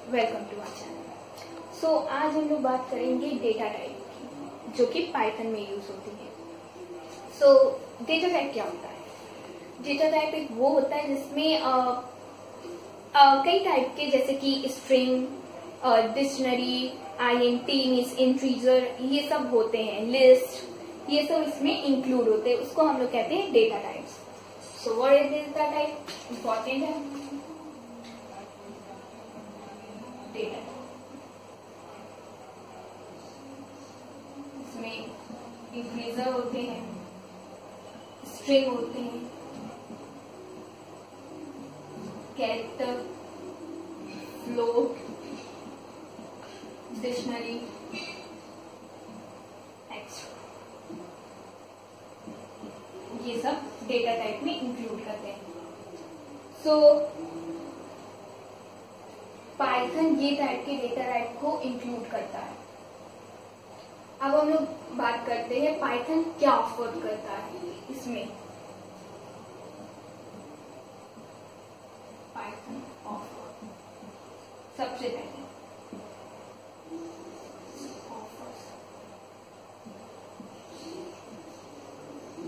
Welcome to our channel. So आज हम लोग बात करेंगे डेटा टाइप की, जो कि पाइथन में यूज होती है। सो डेटा टाइप क्या होता है? डेटा टाइप एक वो होता है जिसमें कई टाइप के, जैसे कि string, dictionary, INT means integer, ये सब होते हैं, लिस्ट, ये सब इसमें इंक्लूड होते हैं। उसको हम लोग कहते हैं data types. So what is data type? Important है डेटा। इसमें इंटीजर होते हैं, स्ट्रिंग होते हैं, कैरेक्टर, फ्लोट, डिक्शनरी, एक्स्ट्रा, ये सब डेटा टाइप में इंक्लूड करते हैं। सो पाइथन ये टाइप के डेटा टाइप को इंक्लूड करता है। अब हम लोग बात करते हैं पाइथन क्या ऑफर करता है। इसमें पाइथन ऑफर सबसे पहले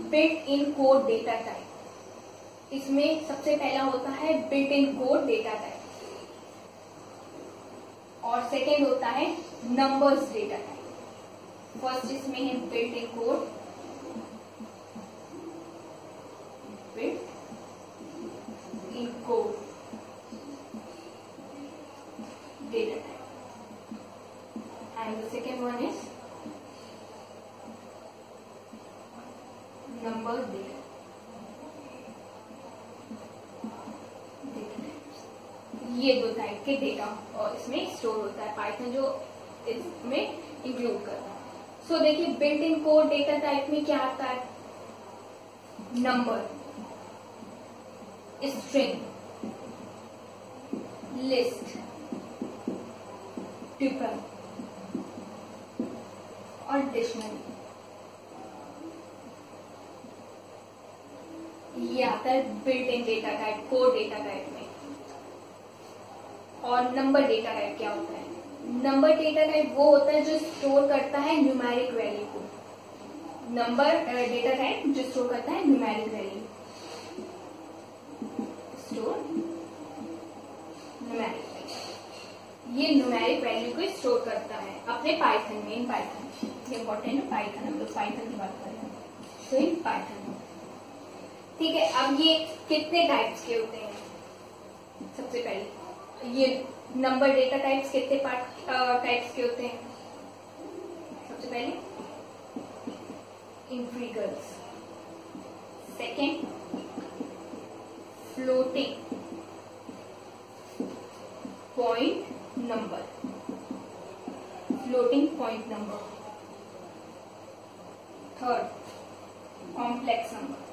built in code data type. इसमें सबसे पहला होता है built in code data type, और सेकेंड होता है नंबर्स डेटा टाइप। फर्स्ट इसमें है built in code, built in code data type, and the second one is number data. ये दो टाइप के डेटा और इसमें स्टोर होता है पाइथन, जो इसमें इंक्लूड करता है। सो देखिए, built in code data type में क्या आता है? नंबर, स्ट्रिंग, लिस्ट, ट्यूपल और डिक्शनरी। ये आता है built in data type, code data type में। और नंबर डेटा टाइप क्या होता है? नंबर डेटा टाइप वो होता है जो स्टोर करता है न्यूमेरिक वैल्यू को। नंबर डेटा टाइप जो स्टोर करता है numeric value, store numeric value. ये न्यूमेरिक वैल्यू को स्टोर करता है अपने पाइथन में। इन पाइथन ये इंपॉर्टेंट है, पाइथन, हम लोग पाइथन की बात कर रहे हैं, तो इन पाइथन। ठीक है, अब ये कितने टाइप्स के होते हैं? सबसे पहले ये नंबर डेटा टाइप्स कितने टाइप्स के होते हैं? सबसे पहले integers, second floating point number, floating point number, third complex number,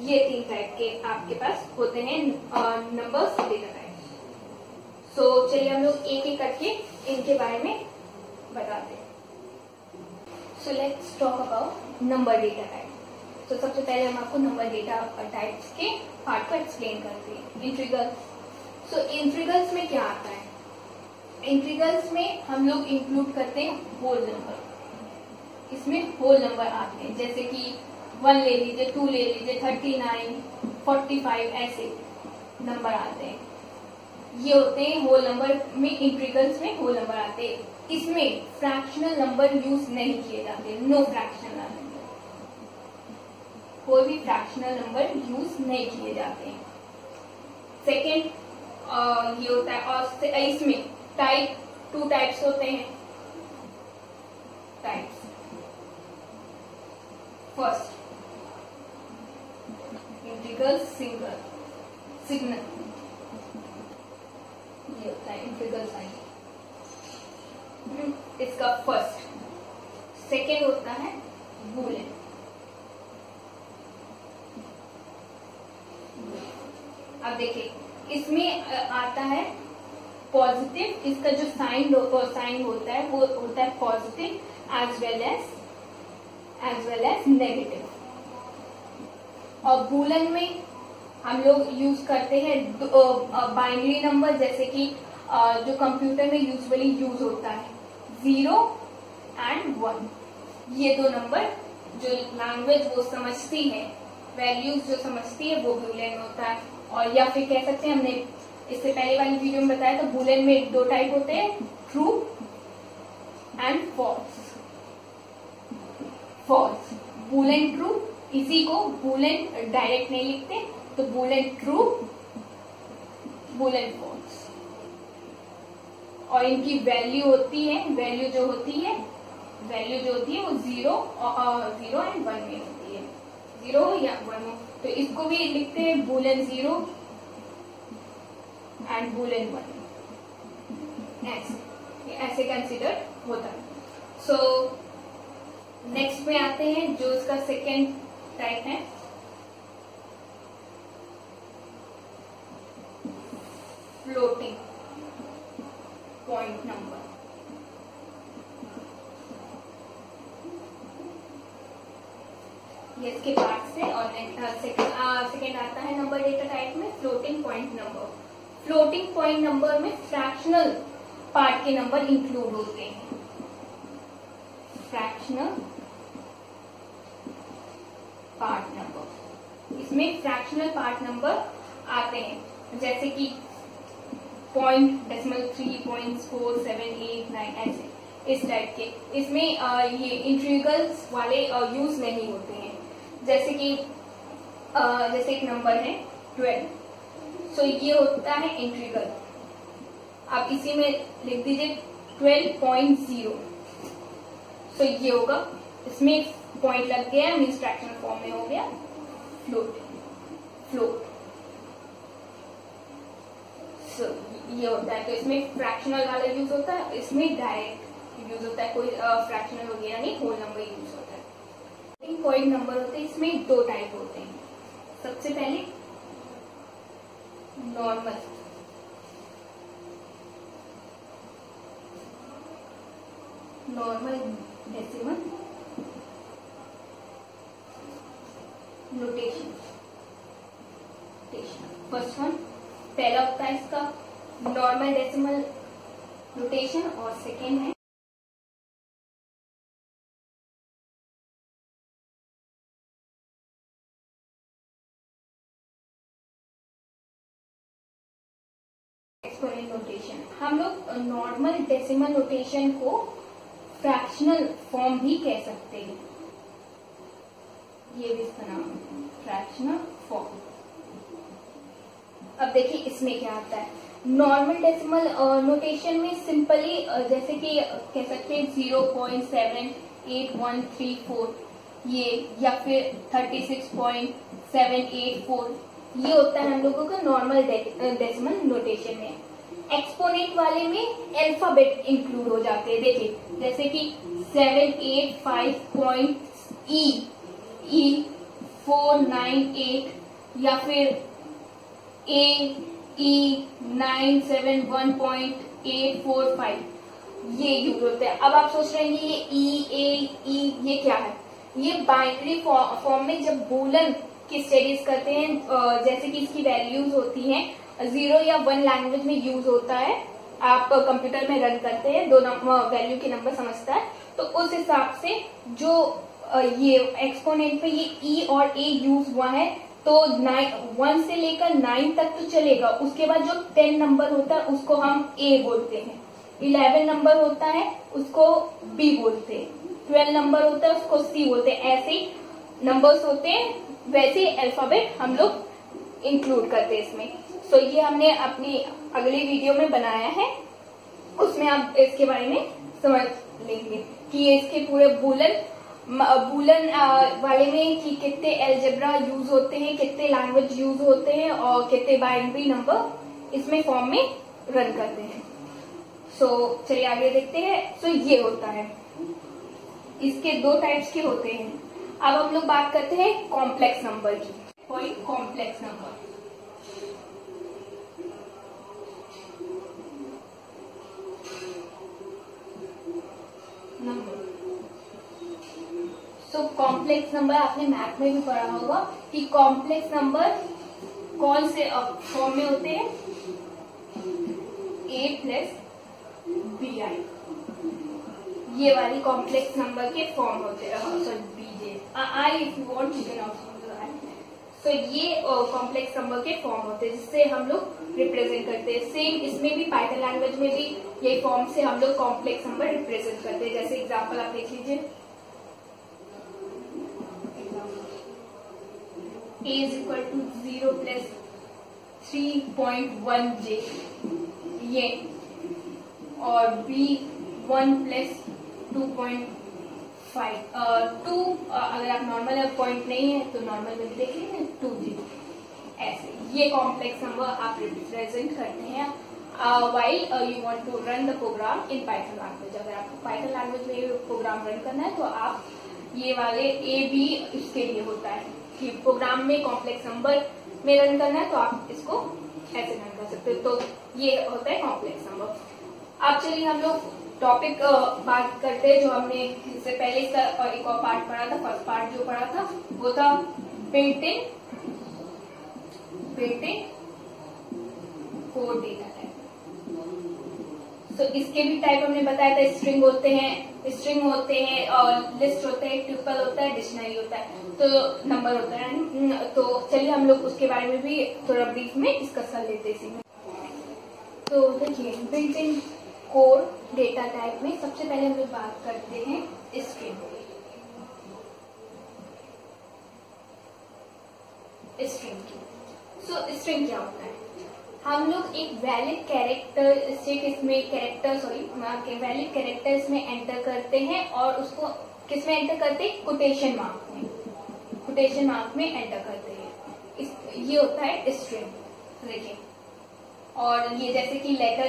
ये तीन टाइप के आपके पास होते हैं नंबर्स डेटा टाइप। सो चलिए हम लोग एक एक करके इनके बारे में बताते हैं। So let's talk about number data type. तो सबसे पहले हम आपको नंबर डेटा टाइप्स के पार्ट को एक्सप्लेन करते हैं। इंटीजर्स। सो इंटीजर्स में क्या आता है? इंटीजर्स में हम लोग इंक्लूड करते हैं होल नंबर। इसमें होल नंबर आते हैं, जैसे कि 1 ले लीजिए, 2 ले लीजिए, 39, 45, ऐसे नंबर आते हैं। ये होते हैं होल नंबर में, इंटीजर्स में होल नंबर आते हैं। इसमें फ्रैक्शनल नंबर यूज नहीं किए जाते, नो फ्रैक्शनल नंबर, कोई भी फ्रैक्शनल नंबर यूज नहीं किए जाते हैं। सेकेंड ये होता है, और इसमें टाइप 2 टाइप्स होते हैं। टाइप्स, फर्स्ट इंटीग्रल सिग्नल, ये होता है इंटीग्रल साइन, इसका फर्स्ट। सेकेंड होता है बूलियन। अब देखिए, इसमें आता है पॉजिटिव, इसका जो साइन होता है वो होता है positive as well as negative. और बूलन में हम लोग यूज करते हैं बाइनरी नंबर, जैसे कि जो कंप्यूटर में यूजुअली यूज होता है 0 एंड 1। ये दो नंबर जो लैंग्वेज वो समझती है, वैल्यूज जो समझती है वो बूलियन में होता है। और या फिर कह सकते हैं, हमने इससे पहले वाली वीडियो में बताया था, बूलियन में दो टाइप होते हैं, true and false. False Boolean true, इसी को बूलियन डायरेक्ट नहीं लिखते, तो बूलियन ट्रू, बूलियन फॉल्स। और इनकी वैल्यू होती है, वैल्यू जो होती है वो 0 एंड 1 में होती है, 0 या 1 हो। तो इसको भी लिखते हैं बूलियन 0 एंड बूलियन 1, ऐसे कंसिडर होता है। सो नेक्स्ट में आते हैं, जो इसका सेकेंड टाइप है फ्लोटिंग पॉइंट नंबर। ये इसके बाद से और सेकेंड आता है नंबर डेटा टाइप में floating point number. Floating point number में फ्रैक्शनल पार्ट के नंबर इंक्लूड होते हैं। फ्रैक्शनल पार्ट नंबर, इसमें फ्रैक्शनल पार्ट नंबर आते हैं, जैसे कि 0.3, 0.4, 7, 8, 9 ऐसे इस टाइप के। इसमें ये इंटीग्रल्स वाले यूज नहीं होते हैं। जैसे कि जैसे एक नंबर है 12, सो ये होता है इंटीग्रल। आप इसी में लिख दीजिए 12.0, सो ये होगा, इसमें पॉइंट लग गया, मीन्स फ्रैक्शनल फॉर्म में हो गया फ्लोट। सो ये होता है, तो इसमें फ्रैक्शनल वाला यूज होता है, इसमें डायरेक्ट यूज होता है, कोई फ्रैक्शनल वगैरह नहीं, होल नंबर यूज होता है। पॉइंट नंबर होते हैं, इसमें दो टाइप होते हैं। सबसे पहले normal decimal notation. First one पहला होता है इसका नॉर्मल डेसिमल नोटेशन, और सेकेंड है एक्सपोनेंट नोटेशन। हम लोग नॉर्मल डेसिमल नोटेशन को फ्रैक्शनल फॉर्म भी कह सकते हैं, ये भी इसका नाम है फ्रैक्शनल फॉर्म। अब देखिए इसमें क्या आता है। नॉर्मल डेसिमल नोटेशन में सिंपली जैसे कि कह सकते हैं 0.78134 ये, या फिर 36.784, ये होता है हम लोगों का नॉर्मल डेसिमल नोटेशन में। एक्सपोनेंट वाले में अल्फाबेट इंक्लूड हो जाते हैं। देखिए जैसे कि 785.E 498, या फिर AE 971.845, ये यूज होते हैं। अब आप सोच रहे हैं ये E ये क्या है? ये बाइनरी फॉर्म में जब बूलन की स्टडीज करते हैं, जैसे कि इसकी वैल्यूज होती हैं 0 या 1 लैंग्वेज में यूज होता है, आप कंप्यूटर में रन करते हैं, दो वैल्यू के नंबर समझता है, तो उस हिसाब से जो ये एक्सपोनेंट पे ये E और A यूज हुआ है, तो 1 से लेकर 9 तक तो चलेगा। उसके बाद जो 10 नंबर होता है उसको हम A बोलते हैं, 11 नंबर होता है उसको B बोलते हैं, 12 नंबर होता है उसको C बोलते हैं। ऐसे ही नंबर्स होते हैं, वैसे अल्फाबेट हम लोग इंक्लूड करते हैं इसमें। सो ये हमने अपनी अगली वीडियो में बनाया है, उसमें आप इसके बारे में समझ लेंगे कि ये इसके पूरे बूलन वाले में कि कितने अलजेब्रा यूज होते हैं, कितने लैंग्वेज यूज होते हैं, और कितने बाइनरी नंबर इसमें फॉर्म में रन करते हैं। सो चलिए आगे देखते हैं। सो ये होता है, इसके दो टाइप्स के होते हैं। अब हम लोग बात करते हैं कॉम्प्लेक्स नंबर की। कोई complex number, so complex number आपने मैथ में भी पढ़ा होगा कि कॉम्प्लेक्स नंबर कौन से फॉर्म में होते हैं, a प्लस बी आई, ये वाली कॉम्प्लेक्स नंबर के फॉर्म होते हैं, sorry BJ I if you want you can also. तो ये कॉम्प्लेक्स नंबर के फॉर्म होते हैं जिससे हम लोग रिप्रेजेंट करते हैं। सेम इसमें भी पाइथन लैंग्वेज में भी ये फॉर्म से हम लोग कॉम्प्लेक्स नंबर रिप्रेजेंट करते हैं। जैसे एग्जांपल आप देख लीजिए, a is equal to 0 plus 3.1 j ये, और b 1 प्लस 2.5 2 अगर आप नॉर्मल पॉइंट नहीं है तो नॉर्मल में भी देख लीजिए 2g, ऐसे ये कॉम्प्लेक्स नंबर आप रिप्रेजेंट करते हैं while you want to run the program in Python language। अगर आपको पाइथन लैंग्वेज में प्रोग्राम रन करना है तो आप ये वाले ए बी इसके लिए होता है कि प्रोग्राम में कॉम्प्लेक्स नंबर में रन करना है तो आप इसको ऐसे रन कर सकते हो। तो ये होता है कॉम्प्लेक्स नंबर। अब चलिए हम लोग टॉपिक बात करते हैं जो हमने इससे पहले इसका एक और पार्ट पढ़ा था। फर्स्ट पार्ट जो पढ़ा था वो था built in code data type. तो इसके भी टाइप हमने बताया था, स्ट्रिंग होते हैं और लिस्ट होते हैं, ट्यूपल होता है, डिक्शनरी होता है, तो नंबर होता है। तो चलिए हम लोग उसके बारे में भी थोड़ा ब्रीफ में डिस्कस कर लेते हैं इसी में। तो देखिए built in code data type में सबसे पहले हम लोग बात करते हैं स्ट्रिंग। स्ट्रिंग क्या होता है? हम लोग एक वैलिड कैरेक्टरिस्टिक इसमें वैलिड कैरेक्टर इसमें एंटर करते हैं और उसको किस में एंटर करते हैं? कोटेशन मार्क में एंटर करते हैं। ये होता है स्ट्रिंग। देखिए, और ये जैसे कि लेटर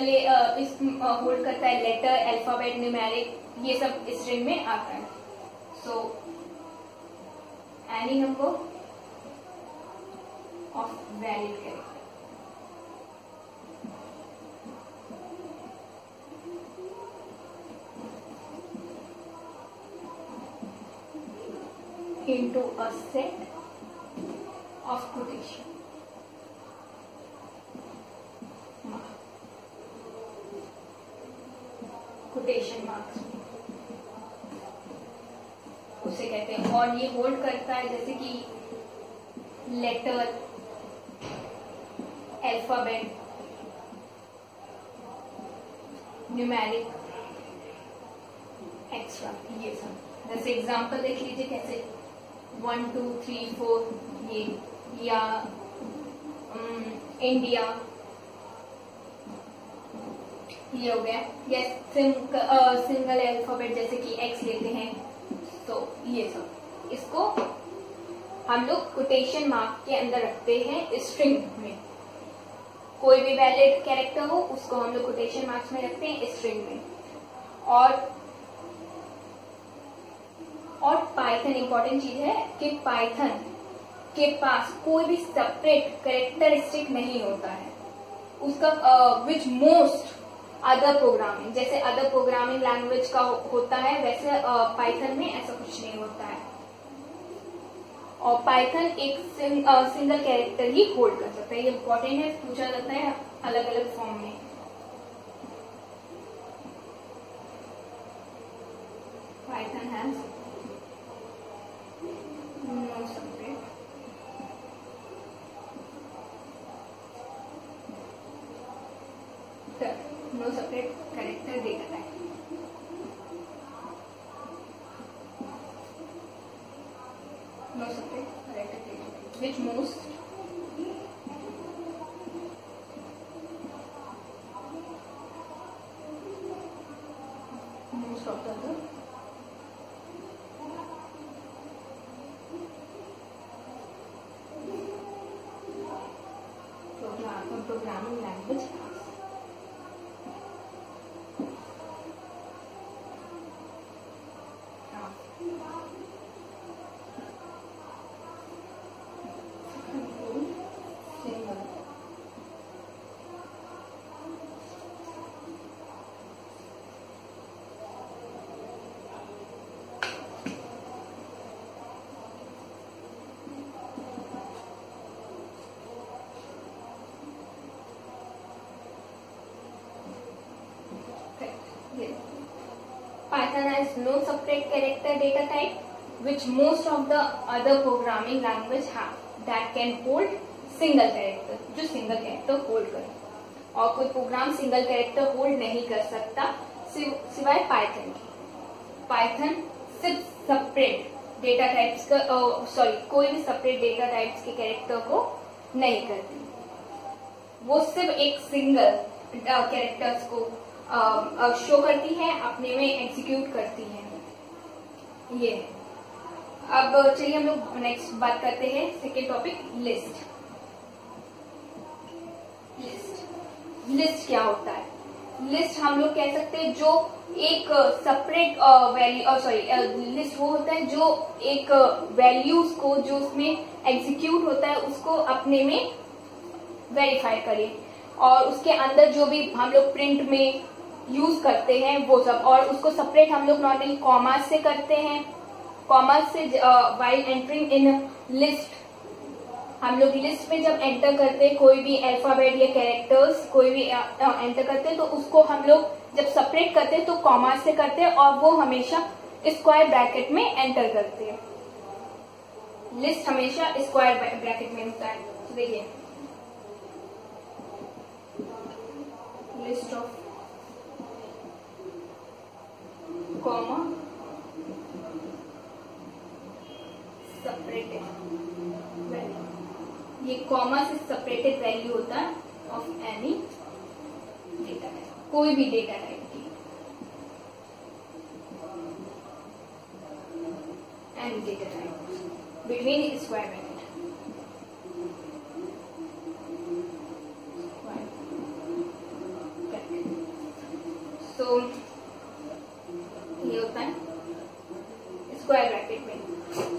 होल्ड करता है, लेटर, अल्फाबेट, न्यूमेरिक, ये सब स्ट्रिंग में आता है। So any number of valid character into a set of quotation marks उसे कहते हैं। और ये होल्ड करता है जैसे कि लेटर, अल्फाबेट, न्यूमेरिक, एक्स्ट्रा, ये सब। जैसे एग्जांपल देख लीजिए कैसे 1 2 3 4 ये, या इंडिया, ये हो गया। या सिंगल अल्फाबेट जैसे कि एक्स लेते हैं, तो ये सब, इसको हम लोग कोटेशन मार्क के अंदर रखते हैं स्ट्रिंग में। कोई भी वैलिड कैरेक्टर हो उसको हम लोग कोटेशन मार्क्स में रखते हैं स्ट्रिंग में। और पाइथन इंपॉर्टेंट चीज है कि पाइथन के पास कोई भी सेपरेट कैरेक्टरिस्टिक नहीं होता है उसका, विच मोस्ट अदर प्रोग्रामिंग, जैसे अदर प्रोग्रामिंग लैंग्वेज का होता है वैसे पाइथन में ऐसा कुछ नहीं होता है। और पाइथन एक सिंगल कैरेक्टर ही होल्ड कर सकता है। ये इंपॉर्टेंट है, पूछा जाता है अलग अलग फॉर्म में। Python has no separate character data type. No separate character data type, which most of the other programming language has. Python has no separate character data type which most of the other programming language have that can hold single character, जो single character hold करे, और कोई programme single character hold नहीं कर सकता सिवाय Python की। Python सिर्फ सेपरेट डेटा टाइप्स का कोई भी सेपरेट डेटा टाइप्स के कैरेक्टर को नहीं करती, वो सिर्फ एक सिंगल कैरेक्टर्स को शो करती है, अपने में एग्जीक्यूट करती है। ये अब चलिए हम लोग नेक्स्ट बात करते हैं सेकेंड टॉपिक, लिस्ट। लिस्ट क्या होता है? लिस्ट हम लोग कह सकते हैं जो एक सेपरेट वैल्यू लिस्ट वो होता है जो एक वैल्यूज को जो उसमें एग्जीक्यूट होता है उसको अपने में वेरीफाई करे, और उसके अंदर जो भी हम लोग प्रिंट में यूज करते हैं वो सब, और उसको सेपरेट हम लोग नॉर्मली कॉमा से करते हैं। कॉमा से वाइल एंटरिंग इन लिस्ट, हम लोग लिस्ट में जब एंटर करते हैं कोई भी अल्फाबेट या कैरेक्टर्स कोई भी एंटर करते हैं तो उसको हम लोग जब सेपरेट करते हैं तो कॉमा से करते हैं, और वो हमेशा स्क्वायर ब्रैकेट में एंटर करते हैं। लिस्ट हमेशा स्क्वायर ब्रैकेट में होता है। तो देखिए list of comma separated value, ये कॉमा से सेपरेटेड वैल्यू होता है ऑफ एनी डेटा टाइप, कोई भी डेटा टाइप की, any data type between square bracket. तो ये होता है स्क्वायर ब्रैकेट में।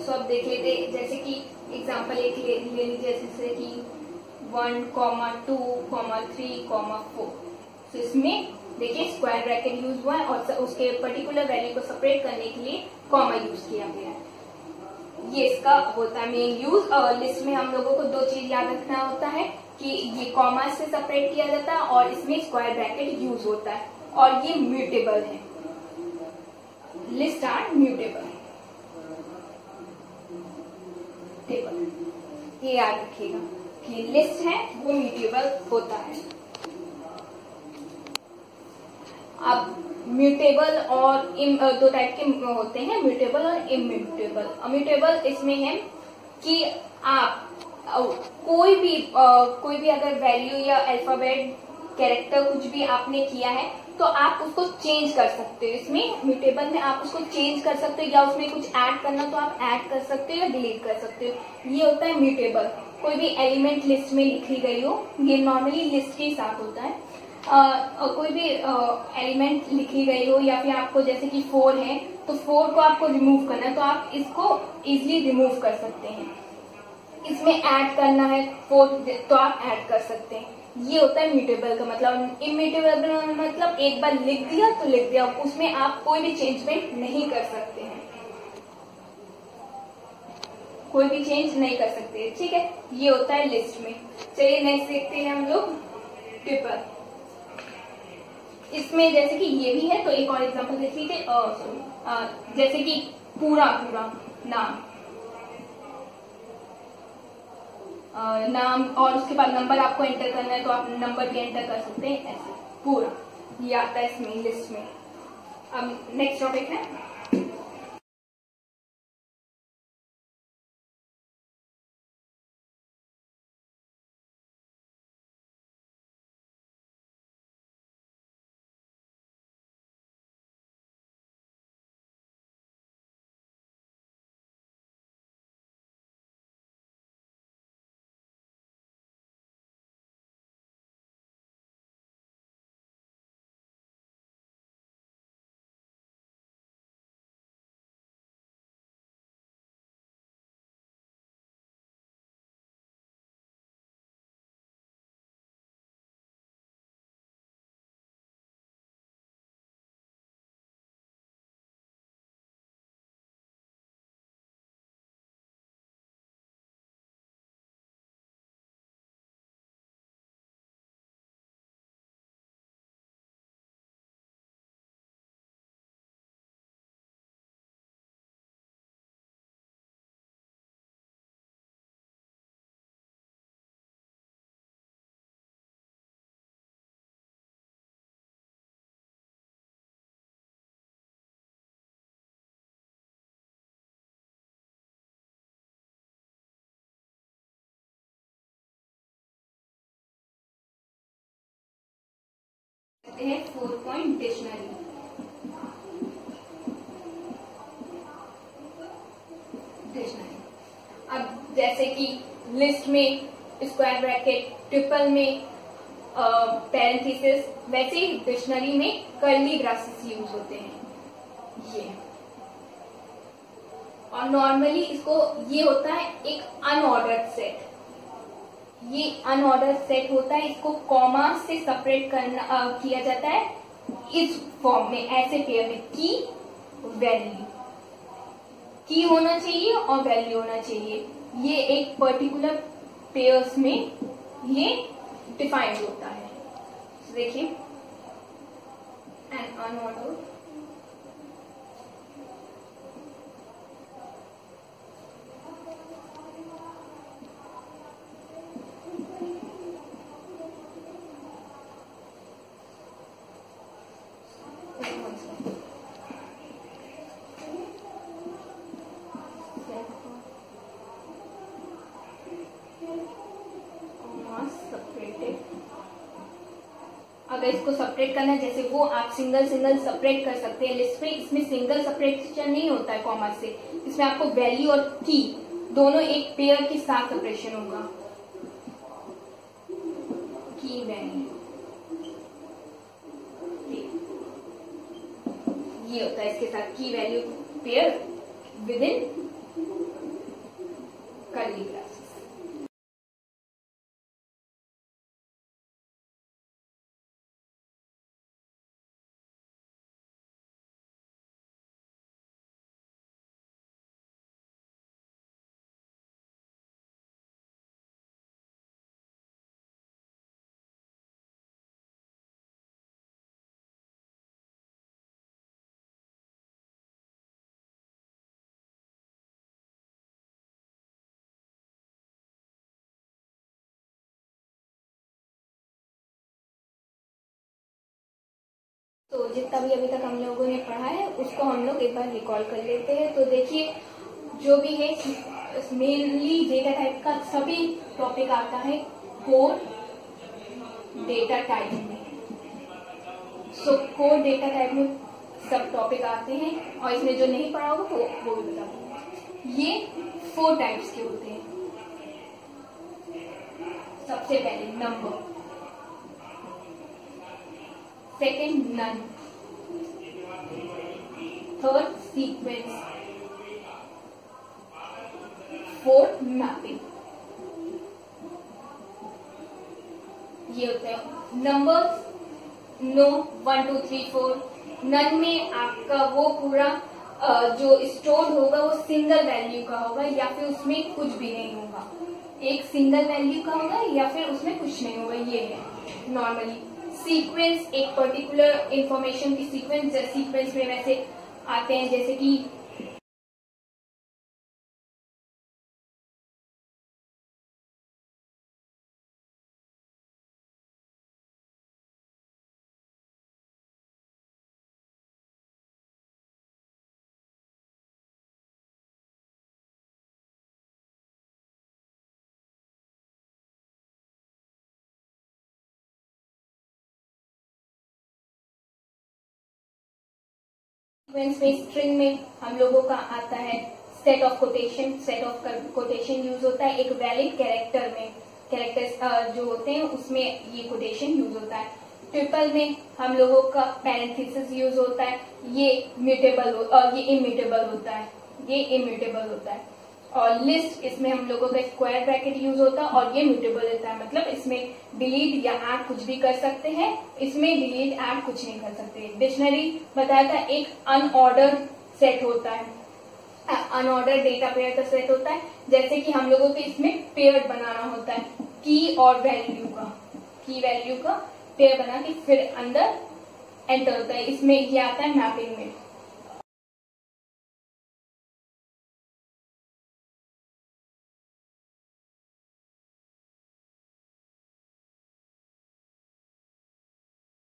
सो अब देख लेते, जैसे कि एग्जाम्पल एक ले लीजिए, जैसे कि 1, 2, 3, 4। तो इसमें देखिए स्क्वायर ब्रैकेट यूज हुआ है और उसके पर्टिकुलर वैल्यू को सेपरेट करने के लिए कॉमा यूज किया गया है। ये इसका होता है मेन यूज। और लिस्ट में हम लोगों को दो चीज याद रखना होता है कि ये कॉमा से सेपरेट किया जाता है और इसमें स्क्वायर ब्रैकेट यूज होता है, और ये म्यूटेबल है। लिस्ट आर म्यूटेबल, ये याद रखिएगा कि लिस्ट है वो म्यूटेबल होता है। अब म्यूटेबल और दो टाइप के होते हैं, म्यूटेबल और इम्यूटेबल। म्यूटेबल इसमें है कि आप कोई भी अगर वैल्यू या अल्फाबेट कैरेक्टर कुछ भी आपने किया है तो आप उसको चेंज कर सकते हो। इसमें म्यूटेबल में आप उसको चेंज कर सकते हो, या उसमें कुछ ऐड करना तो आप ऐड कर सकते हो या डिलीट कर सकते हो। ये होता है म्यूटेबल। कोई भी एलिमेंट लिस्ट में लिखी गई हो, ये नॉर्मली लिस्ट के साथ होता है। कोई भी एलिमेंट लिखी गई हो, या फिर आपको जैसे कि 4 है तो 4 को आपको रिमूव करना है तो आप इसको इजिली रिमूव कर सकते हैं। इसमें ऐड करना है 4 तो आप ऐड कर सकते हैं। ये होता है म्यूटेबल का मतलब। इम्यूटेबल का मतलब एक बार लिख दिया तो लिख दिया, उसमें आप कोई भी चेंजमेंट नहीं कर सकते हैं, कोई भी चेंज नहीं कर सकते। ठीक है, ये होता है लिस्ट में। चलिए नेक्स्ट देखते हैं हम लोग ट्रिपल। इसमें जैसे कि ये भी है तो एक और एग्जांपल देख लीजिए। जैसे कि पूरा नाम और उसके बाद नंबर आपको एंटर करना है तो आप नंबर भी एंटर कर सकते हैं। ऐसे पूरा ये आता है इसमें लिस्ट में। अब नेक्स्ट टॉपिक है लिखते हैं 4 पॉइंट डिक्शनरी। अब जैसे कि लिस्ट में स्क्वायर ब्रैकेट, ट्रिपल में पैरेंथेसिस, वैसे ही डिक्शनरी में कर्ली ब्रेसेस यूज होते हैं ये। और नॉर्मली इसको ये होता है एक अनऑर्डर्ड सेट। ये अनऑर्डर्ड सेट होता है, इसको कॉमा से सेपरेट करना किया जाता है इस फॉर्म में, ऐसे पेयर में की वैल्यू, की होना चाहिए और वैल्यू होना चाहिए। ये एक पर्टिकुलर पेयर्स में ये डिफाइंड होता है। तो देखिए एन अनऑर्डर्ड अगर इसको सेपरेट करना है, जैसे वो आप सिंगल सिंगल सेपरेट कर सकते हैं लिस्ट में, इसमें सिंगल सेपरेशन नहीं होता है कॉमा से, इसमें आपको वैल्यू और की दोनों एक पेयर के साथ सेपरेशन होगा। की वैल्यू ये होता है, इसके साथ की value pair with in curly braces. तो जितना भी अभी तक हम लोगों ने पढ़ा है उसको हम लोग एक बार रिकॉल कर लेते हैं। तो देखिए जो भी है मेनली डेटा टाइप का सभी टॉपिक आता है कोर डेटा टाइप में। सो कोर डेटा टाइप में सब टॉपिक आते हैं, और इसमें जो नहीं पढ़ा होगा वो भी बता दूंगा। ये 4 टाइप्स के होते हैं। सबसे पहले number, second none, third sequence, fourth mapping. ये होते हैं नंबर्स। नो 1 2 3 4। नन में आपका वो पूरा जो स्टोर होगा वो सिंगल वैल्यू का होगा, या फिर उसमें कुछ भी नहीं होगा। एक सिंगल वैल्यू का होगा या फिर उसमें कुछ नहीं होगा, ये है नॉर्मली। सीक्वेंस एक पर्टिकुलर इंफॉर्मेशन की सीक्वेंस में वैसे आते हैं, जैसे कि सीक्वेंस में स्ट्रिंग में हम लोगों का आता है set of quotation. Set of quotation use होता है एक वैलिड कैरेक्टर में, कैरेक्टर्स जो होते हैं उसमें ये कोटेशन यूज होता है। ट्रिपल में हम लोगों का पैरेंथेसिस यूज होता है, ये म्यूटेबल ये इम्यूटेबल होता है, ये इम्यूटेबल होता है। और लिस्ट इसमें हम लोगों का स्क्वायर ब्रैकेट यूज होता है और ये म्यूटेबल होता है, मतलब इसमें डिलीट या ऐड कुछ भी कर सकते हैं, इसमें डिलीट ऐड कुछ नहीं कर सकते। डिक्शनरी बताया था एक अनऑर्डर सेट होता है, अनऑर्डर डेटा पेयर का सेट होता है। जैसे कि हम लोगों को इसमें पेयर बनाना होता है की और वैल्यू का, की वैल्यू का पेयर बना के फिर अंदर एंटर होता है, इसमें ये आता है मैपिंग में।